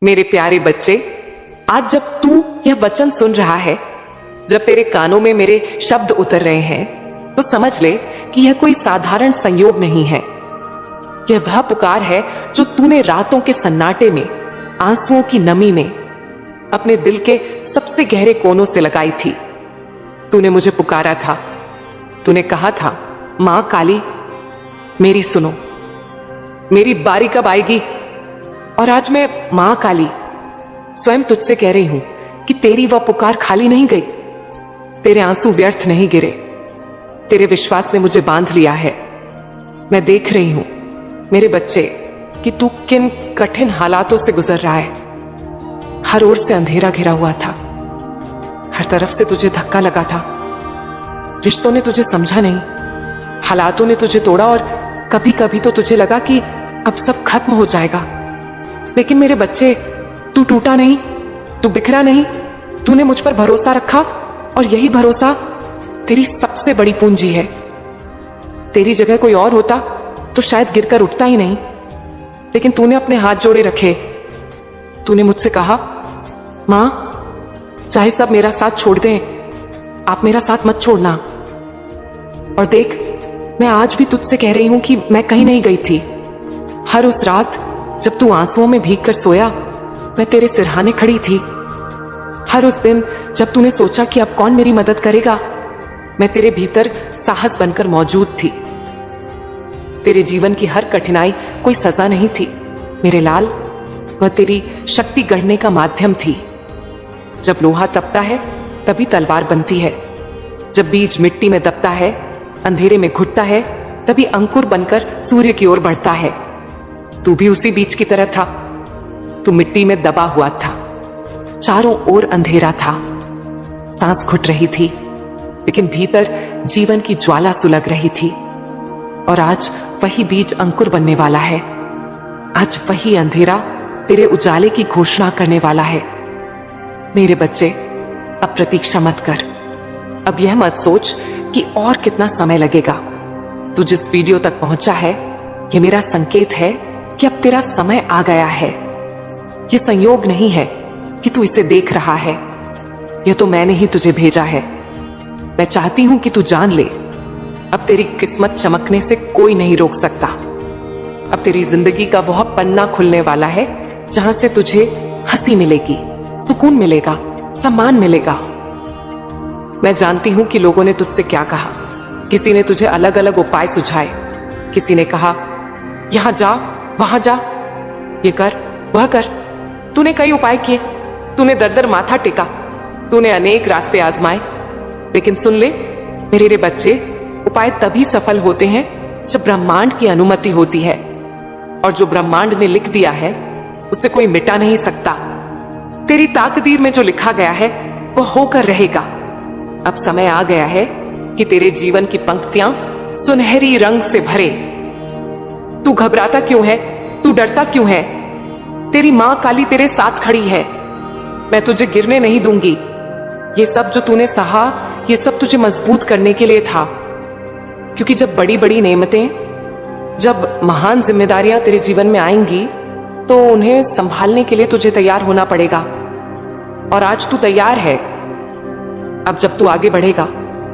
मेरे प्यारे बच्चे, आज जब तू यह वचन सुन रहा है, जब तेरे कानों में मेरे शब्द उतर रहे हैं, तो समझ ले कि यह कोई साधारण संयोग नहीं है। यह वह पुकार है जो तूने रातों के सन्नाटे में, आंसुओं की नमी में, अपने दिल के सबसे गहरे कोनों से लगाई थी। तूने मुझे पुकारा था, तूने कहा था, मां काली मेरी सुनो, मेरी बारी कब आएगी। और आज मैं मां काली स्वयं तुझसे कह रही हूं कि तेरी वह पुकार खाली नहीं गई, तेरे आंसू व्यर्थ नहीं गिरे, तेरे विश्वास ने मुझे बांध लिया है। मैं देख रही हूं मेरे बच्चे कि तू किन कठिन हालातों से गुजर रहा है। हर ओर से अंधेरा घिरा हुआ था, हर तरफ से तुझे धक्का लगा था। रिश्तों ने तुझे समझा नहीं, हालातों ने तुझे तोड़ा, और कभी कभी तो तुझे लगा कि अब सब खत्म हो जाएगा। लेकिन मेरे बच्चे, तू टूटा नहीं, तू बिखरा नहीं। तूने मुझ पर भरोसा रखा, और यही भरोसा तेरी सबसे बड़ी पूंजी है। तेरी जगह कोई और होता तो शायद गिरकर उठता ही नहीं, लेकिन तूने अपने हाथ जोड़े रखे। तूने मुझसे कहा, मां चाहे सब मेरा साथ छोड़ दें, आप मेरा साथ मत छोड़ना। और देख, मैं आज भी तुझसे कह रही हूं कि मैं कहीं नहीं गई थी। हर उस रात जब तू आंसुओं में भीग कर सोया, मैं तेरे सिरहाने खड़ी थी। हर उस दिन जब तूने सोचा कि अब कौन मेरी मदद करेगा, मैं तेरे भीतर साहस बनकर मौजूद थी। तेरे जीवन की हर कठिनाई कोई सजा नहीं थी मेरे लाल, वह तेरी शक्ति गढ़ने का माध्यम थी। जब लोहा तपता है तभी तलवार बनती है, जब बीज मिट्टी में दबता है, अंधेरे में घुटता है, तभी अंकुर बनकर सूर्य की ओर बढ़ता है। तू भी उसी बीज की तरह था। तू मिट्टी में दबा हुआ था, चारों ओर अंधेरा था, सांस घुट रही थी, लेकिन भीतर जीवन की ज्वाला सुलग रही थी। और आज वही बीज अंकुर बनने वाला है। आज वही अंधेरा तेरे उजाले की घोषणा करने वाला है। मेरे बच्चे, अब प्रतीक्षा मत कर। अब यह मत सोच कि और कितना समय लगेगा। तू जिस वीडियो तक पहुंचा है, यह मेरा संकेत है कि अब तेरा समय आ गया है। यह संयोग नहीं है कि तू इसे देख रहा है, यह तो मैंने ही तुझे भेजा है। मैं चाहती हूं कि तू जान ले, अब तेरी किस्मत चमकने से कोई नहीं रोक सकता। अब तेरी जिंदगी का वह पन्ना खुलने वाला है जहां से तुझे हंसी मिलेगी, सुकून मिलेगा, सम्मान मिलेगा। मैं जानती हूं कि लोगों ने तुझसे क्या कहा। किसी ने तुझे अलग अलग उपाय सुझाए। किसी ने कहा, यहां जा, वहां जा, ये कर, वह कर। तूने कई उपाय किए, तूने दर दर माथा टेका, तूने अनेक रास्ते आजमाए। लेकिन सुन ले मेरे बच्चे, उपाय तभी सफल होते हैं जब ब्रह्मांड की अनुमति होती है, और जो ब्रह्मांड ने लिख दिया है उसे कोई मिटा नहीं सकता। तेरी ताकदीर में जो लिखा गया है वह होकर रहेगा। अब समय आ गया है कि तेरे जीवन की पंक्तियां सुनहरी रंग से भरे। तू घबराता क्यों है? तू डरता क्यों है? तेरी मां काली तेरे साथ खड़ी है। मैं तुझे गिरने नहीं दूंगी। ये सब जो तूने सहा, ये सब तुझे मजबूत करने के लिए था। क्योंकि जब बड़ी बड़ी नेमतें, जब महान जिम्मेदारियां तेरे जीवन में आएंगी, तो उन्हें संभालने के लिए तुझे तैयार होना पड़ेगा। और आज तू तैयार है। अब जब तू आगे बढ़ेगा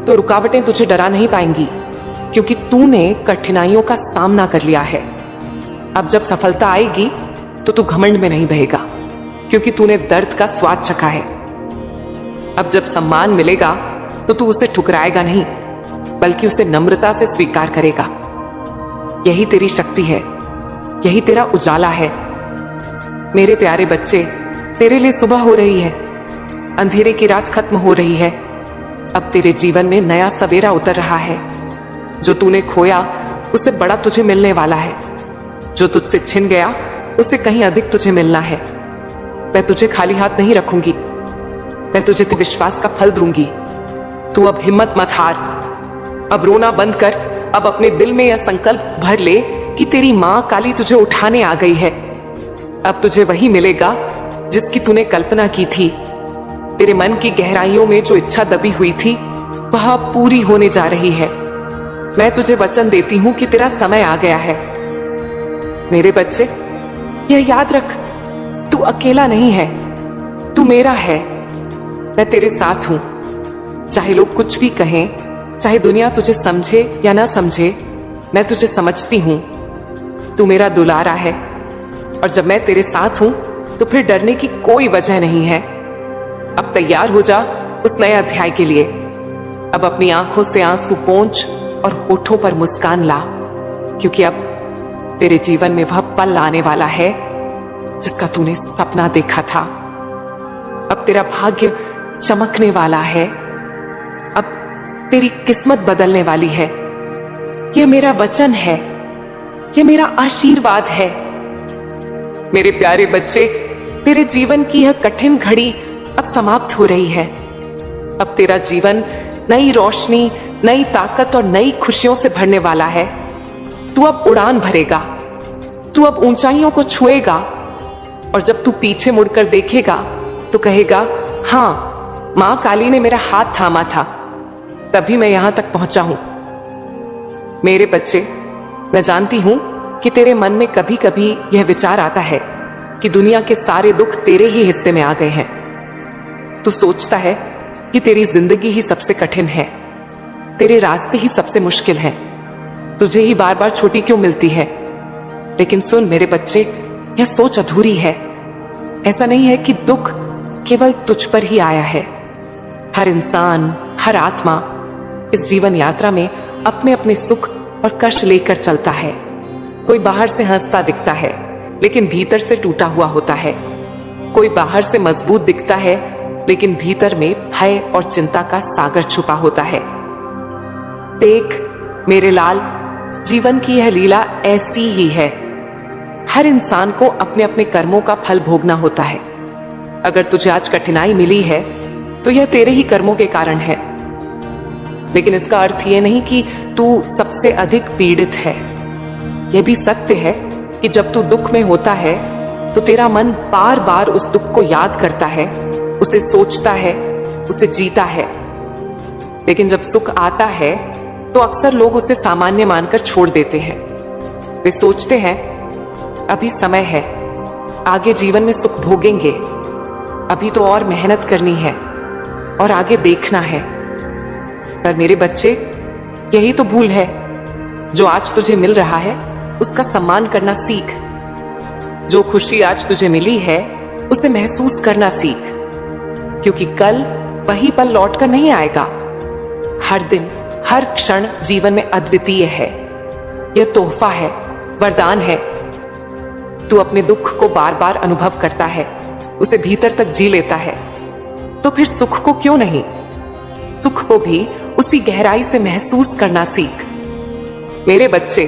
तो रुकावटें तुझे डरा नहीं पाएंगी, क्योंकि तूने कठिनाइयों का सामना कर लिया है। अब जब सफलता आएगी तो तू घमंड में नहीं बहेगा, क्योंकि तूने दर्द का स्वाद चखा है। अब जब सम्मान मिलेगा तो तू उसे ठुकराएगा नहीं, बल्कि उसे नम्रता से स्वीकार करेगा। यही तेरी शक्ति है, यही तेरा उजाला है। मेरे प्यारे बच्चे, तेरे लिए सुबह हो रही है, अंधेरे की रात खत्म हो रही है। अब तेरे जीवन में नया सवेरा उतर रहा है। जो तूने खोया उससे बड़ा तुझे मिलने वाला है। जो तुझसे छिन गया उससे कहीं अधिक तुझे मिलना है। मैं तुझे खाली हाथ नहीं रखूंगी, मैं तुझे विश्वास का फल दूंगी। तू अब हिम्मत मत हार। अब रोना बंद कर। अब अपने दिल में यह संकल्प भर ले कि तेरी मां काली तुझे उठाने आ गई है। अब तुझे वही मिलेगा जिसकी तूने कल्पना की थी। तेरे मन की गहराइयों में जो इच्छा दबी हुई थी, वह पूरी होने जा रही है। मैं तुझे वचन देती हूं कि तेरा समय आ गया है। मेरे बच्चे, यह याद रख, तू तू अकेला नहीं है, तू मेरा है। मैं तेरे साथ हूं, चाहे लोग कुछ भी कहें, चाहे दुनिया तुझे समझे या ना समझे, मैं तुझे समझती हूं। तू मेरा दुलारा है, और जब मैं तेरे साथ हूं तो फिर डरने की कोई वजह नहीं है। अब तैयार हो जा उस नए अध्याय के लिए। अब अपनी आंखों से आंसू पोंछ और होठों पर मुस्कान ला, क्योंकि अब तेरे जीवन में वह पल आने वाला है जिसका तूने सपना देखा था। अब तेरा भाग्य चमकने वाला है, अब तेरी किस्मत बदलने वाली है। यह मेरा वचन है, यह मेरा आशीर्वाद है। मेरे प्यारे बच्चे, तेरे जीवन की यह कठिन घड़ी अब समाप्त हो रही है। अब तेरा जीवन नई रोशनी, नई ताकत और नई खुशियों से भरने वाला है। तू अब उड़ान भरेगा, तू अब ऊंचाइयों को छुएगा, और जब तू पीछे मुड़कर देखेगा तो कहेगा, हां, मां काली ने मेरा हाथ थामा था, तभी मैं यहां तक पहुंचा हूं। मेरे बच्चे, मैं जानती हूं कि तेरे मन में कभी कभी यह विचार आता है कि दुनिया के सारे दुख तेरे ही हिस्से में आ गए हैं। तू सोचता है कि तेरी जिंदगी ही सबसे कठिन है, तेरे रास्ते ही सबसे मुश्किल हैं, तुझे ही बार बार छोटी क्यों मिलती है। लेकिन सुन मेरे बच्चे, यह सोच अधूरी है। ऐसा नहीं है कि दुख केवल तुझ पर ही आया है। हर इंसान, हर आत्मा इस जीवन यात्रा में अपने अपने सुख और कष्ट लेकर चलता है। कोई बाहर से हंसता दिखता है, लेकिन भीतर से टूटा हुआ होता है। कोई बाहर से मजबूत दिखता है, लेकिन भीतर में भय और चिंता का सागर छुपा होता है। देख मेरे लाल, जीवन की यह लीला ऐसी ही है। हर इंसान को अपने अपने कर्मों का फल भोगना होता है। अगर तुझे आज कठिनाई मिली है तो यह तेरे ही कर्मों के कारण है, लेकिन इसका अर्थ यह नहीं कि तू सबसे अधिक पीड़ित है। यह भी सत्य है कि जब तू दुख में होता है तो तेरा मन बार बार उस दुख को याद करता है, उसे सोचता है, उसे जीता है। लेकिन जब सुख आता है तो अक्सर लोग उसे सामान्य मानकर छोड़ देते हैं। वे सोचते हैं अभी समय है, आगे जीवन में सुख भोगेंगे, अभी तो और मेहनत करनी है और आगे देखना है। पर मेरे बच्चे, यही तो भूल है। जो आज तुझे मिल रहा है उसका सम्मान करना सीख। जो खुशी आज तुझे मिली है उसे महसूस करना सीख, क्योंकि कल वही पल लौटकर नहीं आएगा। हर दिन, हर क्षण जीवन में अद्वितीय है। यह तोहफा है, वरदान है। तू अपने दुख को बार बार अनुभव करता है, उसे भीतर तक जी लेता है, तो फिर सुख को क्यों नहीं? सुख को भी उसी गहराई से महसूस करना सीख। मेरे बच्चे,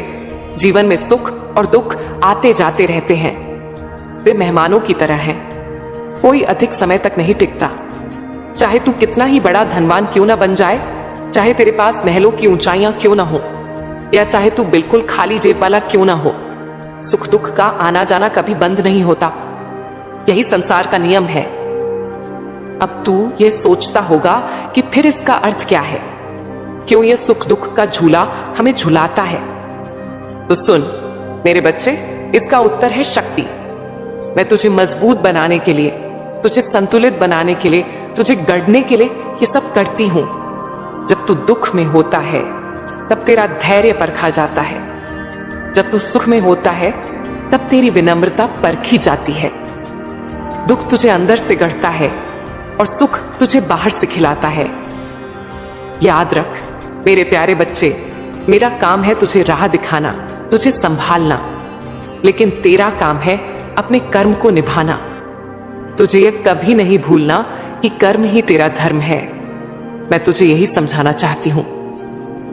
जीवन में सुख और दुख आते जाते रहते हैं। वे मेहमानों की तरह हैं, कोई अधिक समय तक नहीं टिकता। चाहे तू कितना ही बड़ा धनवान क्यों ना बन जाए, चाहे तेरे पास महलों की ऊंचाइयां क्यों ना हो, या चाहे तू बिल्कुल खाली जेब वाला क्यों ना हो, सुख दुख का आना जाना कभी बंद नहीं होता। यही संसार का नियम है। अब तू ये सोचता होगा कि फिर इसका अर्थ क्या है, क्यों ये सुख दुख का झूला हमें झुलाता है। तो सुन मेरे बच्चे, इसका उत्तर है शक्ति। मैं तुझे मजबूत बनाने के लिए, तुझे संतुलित बनाने के लिए, तुझे गढ़ने के लिए ये सब करती हूं। जब तू दुख में होता है तब तेरा धैर्य परखा जाता है। जब तू सुख में होता है तब तेरी विनम्रता परखी जाती है। दुख तुझे अंदर से गढ़ता है और सुख तुझे बाहर से खिलाता है। याद रख मेरे प्यारे बच्चे, मेरा काम है तुझे राह दिखाना, तुझे संभालना, लेकिन तेरा काम है अपने कर्म को निभाना। तुझे यह कभी नहीं भूलना कि कर्म ही तेरा धर्म है। मैं तुझे यही समझाना चाहती हूं।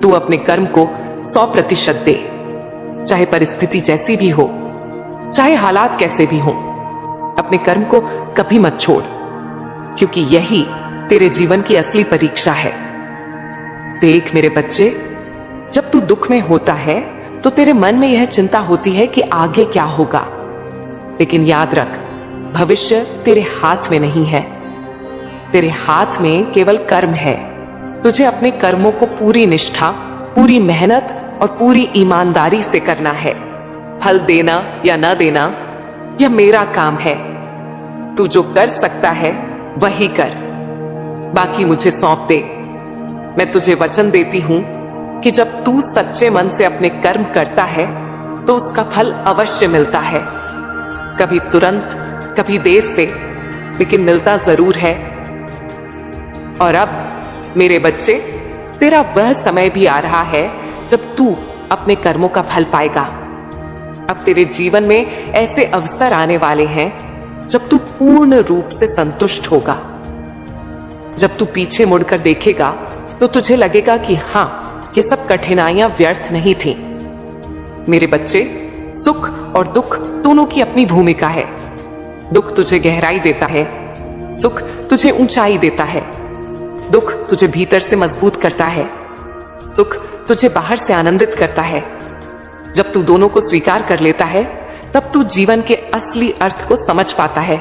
तू अपने कर्म को 100% दे, चाहे परिस्थिति जैसी भी हो, चाहे हालात कैसे भी हो। अपने कर्म को कभी मत छोड़, क्योंकि यही तेरे जीवन की असली परीक्षा है। देख मेरे बच्चे, जब तू दुख में होता है तो तेरे मन में यह चिंता होती है कि आगे क्या होगा, लेकिन याद रख, भविष्य तेरे हाथ में नहीं है। तेरे हाथ में केवल कर्म है। तुझे अपने कर्मों को पूरी निष्ठा, पूरी मेहनत और पूरी ईमानदारी से करना है। फल देना या न देना यह मेरा काम है। तू जो कर सकता है वही कर, बाकी मुझे सौंप दे। मैं तुझे वचन देती हूं कि जब तू सच्चे मन से अपने कर्म करता है तो उसका फल अवश्य मिलता है, कभी तुरंत कभी देर से, लेकिन मिलता जरूर है। और अब मेरे बच्चे, तेरा वह समय भी आ रहा है जब तू अपने कर्मों का फल पाएगा। अब तेरे जीवन में ऐसे अवसर आने वाले हैं जब तू पूर्ण रूप से संतुष्ट होगा। जब तू पीछे मुड़कर देखेगा तो तुझे लगेगा कि हां, ये सब कठिनाइयां व्यर्थ नहीं थीं। मेरे बच्चे, सुख और दुख दोनों की अपनी भूमिका है। दुख तुझे गहराई देता है, सुख तुझे ऊंचाई देता है। दुख तुझे भीतर से मजबूत करता है, सुख तुझे बाहर से आनंदित करता है। जब तू दोनों को स्वीकार कर लेता है तब तू जीवन के असली अर्थ को समझ पाता है।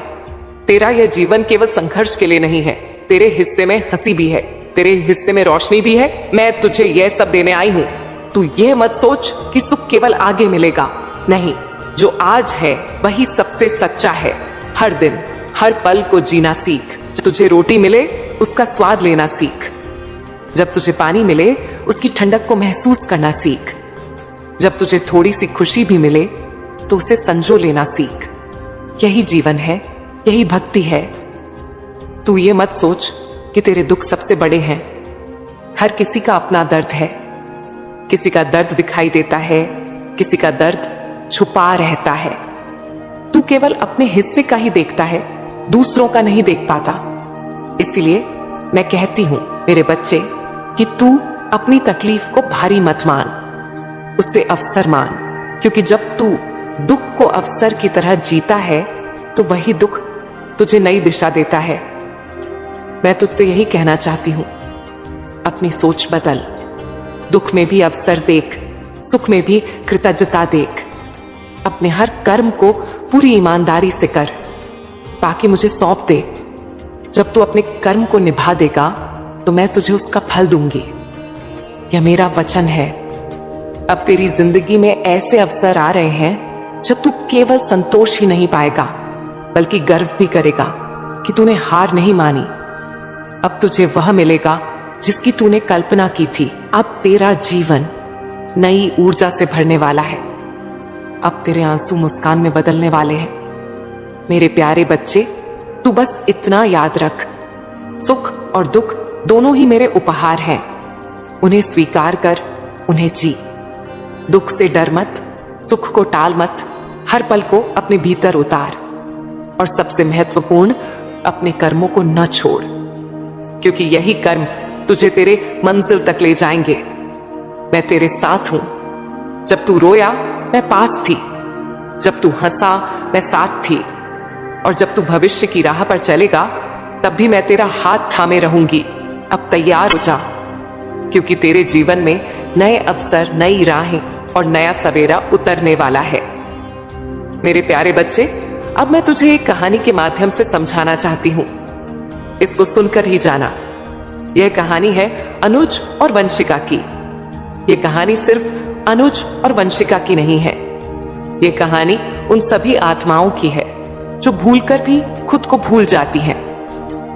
तेरा यह जीवन केवल संघर्ष के लिए नहीं है, तेरे हिस्से में हंसी भी है, तेरे हिस्से में रोशनी भी है। मैं तुझे यह सब देने आई हूं। तू यह मत सोच कि सुख केवल आगे मिलेगा, नहीं, जो आज है वही सबसे सच्चा है। हर दिन हर पल को जीना सीख। जब तुझे रोटी मिले उसका स्वाद लेना सीख, जब तुझे पानी मिले उसकी ठंडक को महसूस करना सीख, जब तुझे थोड़ी सी खुशी भी मिले तो उसे संजो लेना सीख। यही जीवन है, यही भक्ति है। तू ये मत सोच कि तेरे दुख सबसे बड़े हैं। हर किसी का अपना दर्द है, किसी का दर्द दिखाई देता है, किसी का दर्द छुपा रहता है। तू केवल अपने हिस्से का ही देखता है, दूसरों का नहीं देख पाता। इसलिए मैं कहती हूं मेरे बच्चे कि तू अपनी तकलीफ को भारी मत मान, उसे अवसर मान, क्योंकि जब तू दुख को अवसर की तरह जीता है तो वही दुख तुझे नई दिशा देता है। मैं तुझसे यही कहना चाहती हूं, अपनी सोच बदल। दुख में भी अवसर देख, सुख में भी कृतज्ञता देख। अपने हर कर्म को पूरी ईमानदारी से कर, बाकी मुझे सौंप दे। जब तू अपने कर्म को निभा देगा तो मैं तुझे उसका फल दूंगी, यह मेरा वचन है। अब तेरी जिंदगी में ऐसे अवसर आ रहे हैं जब तू केवल संतोष ही नहीं पाएगा बल्कि गर्व भी करेगा कि तूने हार नहीं मानी। अब तुझे वह मिलेगा जिसकी तूने कल्पना की थी। अब तेरा जीवन नई ऊर्जा से भरने वाला है। अब तेरे आंसू मुस्कान में बदलने वाले हैं। मेरे प्यारे बच्चे, तू बस इतना याद रख, सुख और दुख दोनों ही मेरे उपहार हैं। उन्हें स्वीकार कर, उन्हें जी। दुख से डर मत, सुख को टाल मत, हर पल को अपने भीतर उतार। और सबसे महत्वपूर्ण, अपने कर्मों को न छोड़, क्योंकि यही कर्म तुझे तेरे मंजिल तक ले जाएंगे। मैं तेरे साथ हूं। जब तू रोया मैं पास थी, जब तू हंसा मैं साथ थी, और जब तू भविष्य की राह पर चलेगा तब भी मैं तेरा हाथ थामे रहूंगी। अब तैयार हो जा, क्योंकि तेरे जीवन में नए अवसर, नई राहें और नया सवेरा उतरने वाला है। मेरे प्यारे बच्चे, अब मैं तुझे एक कहानी के माध्यम से समझाना चाहती हूं। इसको सुनकर ही जाना। यह कहानी है अनुज और वंशिका की। यह कहानी सिर्फ अनुज और वंशिका की नहीं है, यह कहानी उन सभी आत्माओं की है जो भूलकर भी खुद को भूल जाती हैं,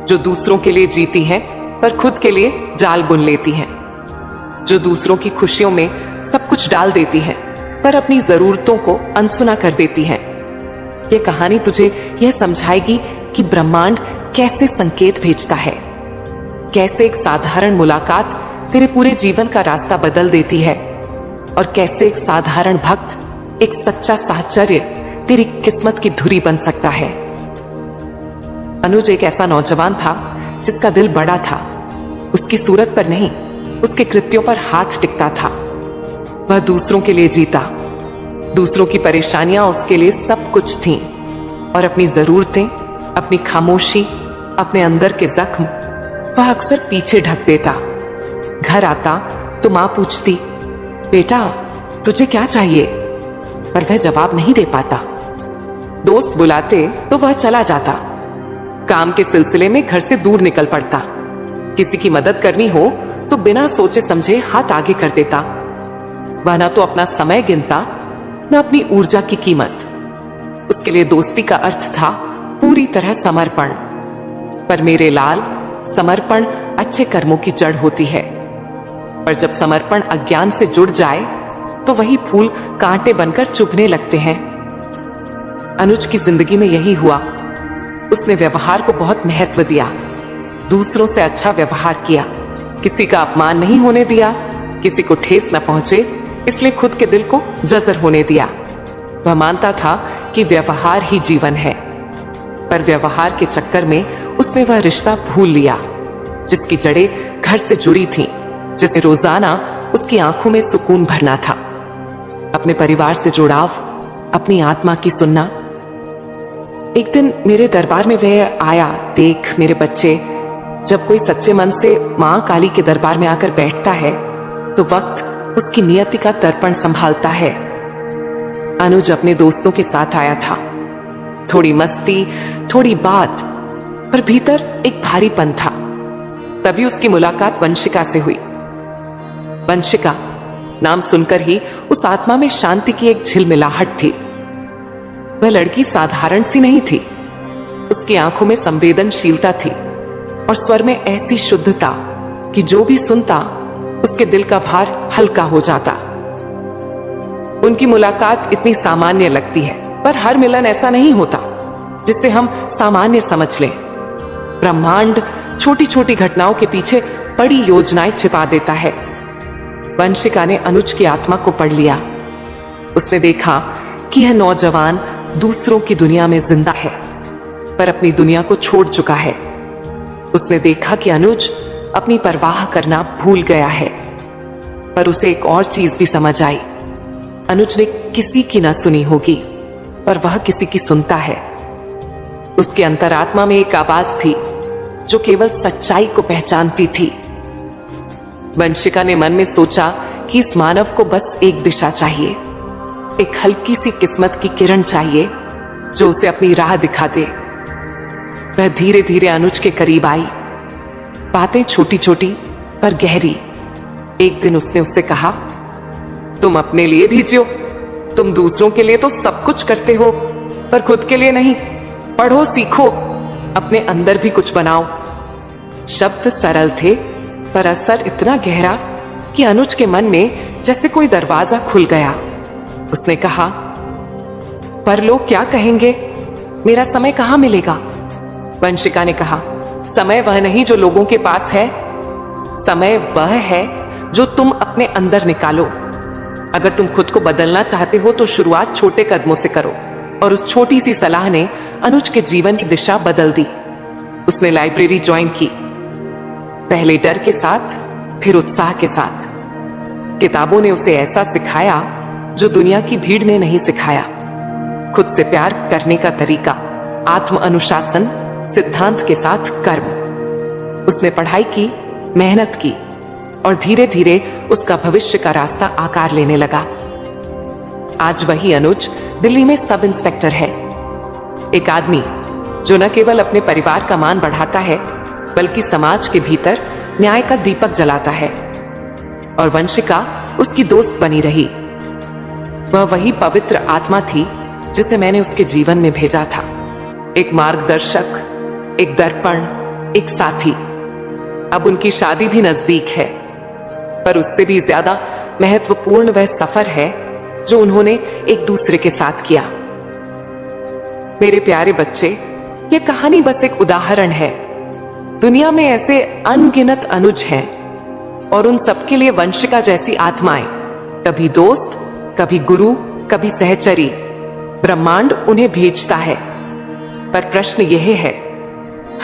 जो दूसरों के लिए जीती हैं पर खुद के लिए जाल बुन लेती हैं, जो दूसरों की खुशियों में सब कुछ डाल देती हैं पर अपनी जरूरतों को अनसुना कर देती हैं। यह कहानी तुझे यह समझाएगी कि ब्रह्मांड कैसे संकेत भेजता है, कैसे एक साधारण मुलाकात तेरे पूरे जीवन का रास्ता बदल देती है, और कैसे एक साधारण भक्त, एक सच्चा साहचर्य तेरी किस्मत की धुरी बन सकता है। अनुज एक ऐसा नौजवान था जिसका दिल बड़ा था। उसकी सूरत पर नहीं, उसके कृत्यों पर हाथ टिकता था। वह दूसरों के लिए जीता, दूसरों की परेशानियां उसके लिए सब कुछ थीं, और अपनी जरूरतें, अपनी खामोशी, अपने अंदर के जख्म वह अक्सर पीछे ढक देता। घर आता तो मां पूछती, बेटा तुझे क्या चाहिए, पर वह जवाब नहीं दे पाता। दोस्त बुलाते तो वह चला जाता। काम के सिलसिले में घर से दूर निकल पड़ता। किसी की मदद करनी हो तो बिना सोचे समझे हाथ आगे कर देता। वह ना तो अपना समय गिनता, न अपनी ऊर्जा की कीमत। उसके लिए दोस्ती का अर्थ था पूरी तरह समर्पण। पर मेरे लाल, समर्पण अच्छे कर्मों की जड़ होती है, पर जब समर्पण अज्ञान से जुड़ जाए तो वही फूल कांटे बनकर चुभने लगते हैं। अनुज की जिंदगी में यही हुआ। उसने व्यवहार को बहुत महत्व दिया, दूसरों से अच्छा व्यवहार किया, किसी का अपमान नहीं होने दिया, किसी को ठेस न पहुंचे इसलिए खुद के दिल को जजर होने दिया। वह मानता था कि व्यवहार ही जीवन है, पर व्यवहार के चक्कर में उसने वह रिश्ता भूल लिया जिसकी जड़ें घर से जुड़ी थीं, जिसे रोजाना उसकी आंखों में सुकून भरना था। अपने परिवार से जुड़ाव, अपनी आत्मा की सुनना। एक दिन मेरे दरबार में वह आया, देख मेरे बच्चे, जब कोई सच्चे मन से मां काली के दरबार में आकर बैठता है तो वक्त उसकी नियति का दर्पण संभालता है। अनुज अपने दोस्तों के साथ आया था, थोड़ी मस्ती, थोड़ी बात, पर भीतर एक भारीपन था। तभी उसकी मुलाकात वंशिका से हुई। वंशिका नाम सुनकर ही उस आत्मा में शांति की एक झिलमिलाहट थी। वह लड़की साधारण सी नहीं थी, उसकी आंखों में संवेदनशीलता थी और स्वर में ऐसी शुद्धता कि जो भी सुनता उसके दिल का भार हल्का हो जाता। उनकी मुलाकात इतनी सामान्य लगती है, पर हर मिलन ऐसा नहीं होता जिसे हम सामान्य समझ लें। ब्रह्मांड छोटी छोटी घटनाओं के पीछे बड़ी योजनाएं छिपा देता है। वंशिका ने अनुज की आत्मा को पढ़ लिया। उसने देखा कि यह नौजवान दूसरों की दुनिया में जिंदा है, पर अपनी दुनिया को छोड़ चुका है। उसने देखा कि अनुज अपनी परवाह करना भूल गया है, पर उसे एक और चीज भी समझ आई। अनुज ने किसी की ना सुनी होगी, पर वह किसी की सुनता है। उसके अंतरात्मा में एक आवाज थी जो केवल सच्चाई को पहचानती थी। वंशिका ने मन में सोचा कि इस मानव को बस एक दिशा चाहिए, एक हल्की सी किस्मत की किरण चाहिए जो उसे अपनी राह दिखा दे। वह धीरे धीरे अनुज के करीब आई। बातें छोटी छोटी पर गहरी। एक दिन उसने उससे कहा, तुम अपने लिए भी जियो, तुम दूसरों के लिए तो सब कुछ करते हो, पर खुद के लिए नहीं। पढ़ो, सीखो, अपने अंदर भी कुछ बनाओ। शब्द सरल थे, पर असर इतना गहरा कि अनुज के मन में जैसे कोई दरवाजा खुल गया। उसने कहा, पर लोग क्या कहेंगे, मेरा समय कहां मिलेगा? वंशिका ने कहा, समय वह नहीं जो लोगों के पास है, समय वह है जो तुम अपने अंदर निकालो। अगर तुम खुद को बदलना चाहते हो तो शुरुआत छोटे कदमों से करो। और उस छोटी सी सलाह ने अनुज के जीवन की दिशा बदल दी। उसने लाइब्रेरी ज्वाइन की, पहले डर के साथ, फिर उत्साह के साथ। किताबों ने उसे ऐसा सिखाया जो दुनिया की भीड़ ने नहीं सिखाया। खुद से प्यार करने का तरीका, आत्म अनुशासन, सिद्धांत के साथ कर्म। उसने पढ़ाई की, मेहनत की और धीरे धीरे उसका भविष्य का रास्ता आकार लेने लगा। आज वही अनुज दिल्ली में सब इंस्पेक्टर है, एक आदमी जो न केवल अपने परिवार का मान बढ़ाता है बल्कि समाज के भीतर न्याय का दीपक जलाता है। और वंशिका उसकी दोस्त बनी रही। वह वही पवित्र आत्मा थी जिसे मैंने उसके जीवन में भेजा था, एक मार्गदर्शक, एक दर्पण, एक साथी। अब उनकी शादी भी नजदीक है, पर उससे भी ज्यादा महत्वपूर्ण वह सफर है जो उन्होंने एक दूसरे के साथ किया। मेरे प्यारे बच्चे, यह कहानी बस एक उदाहरण है। दुनिया में ऐसे अनगिनत अनुज हैं और उन सबके लिए वंशिका जैसी आत्माएं, कभी दोस्त, कभी गुरु, कभी सहचरी, ब्रह्मांड उन्हें भेजता है। पर प्रश्न यह है,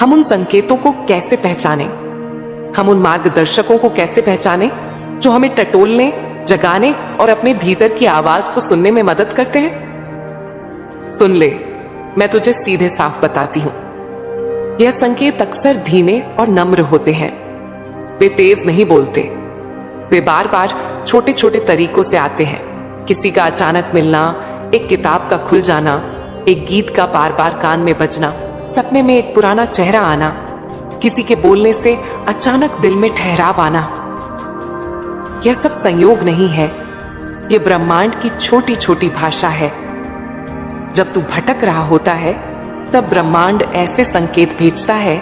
हम उन संकेतों को कैसे पहचानें? हम उन मार्गदर्शकों को कैसे पहचानें जो हमें टटोलने, जगाने और अपने भीतर की आवाज को सुनने में मदद करते हैं? सुन ले, मैं तुझे सीधे साफ बताती हूं। यह संकेत अक्सर धीमे और नम्र होते हैं। वे तेज नहीं बोलते, वे बार बार छोटे छोटे तरीकों से आते हैं। किसी का अचानक मिलना, एक किताब का खुल जाना, एक गीत का बार बार कान में बजना, सपने में एक पुराना चेहरा आना, किसी के बोलने से अचानक दिल में ठहराव आना। यह सब संयोग नहीं है, यह ब्रह्मांड की छोटी छोटी भाषा है। जब तू भटक रहा होता है तब ब्रह्मांड ऐसे संकेत भेजता है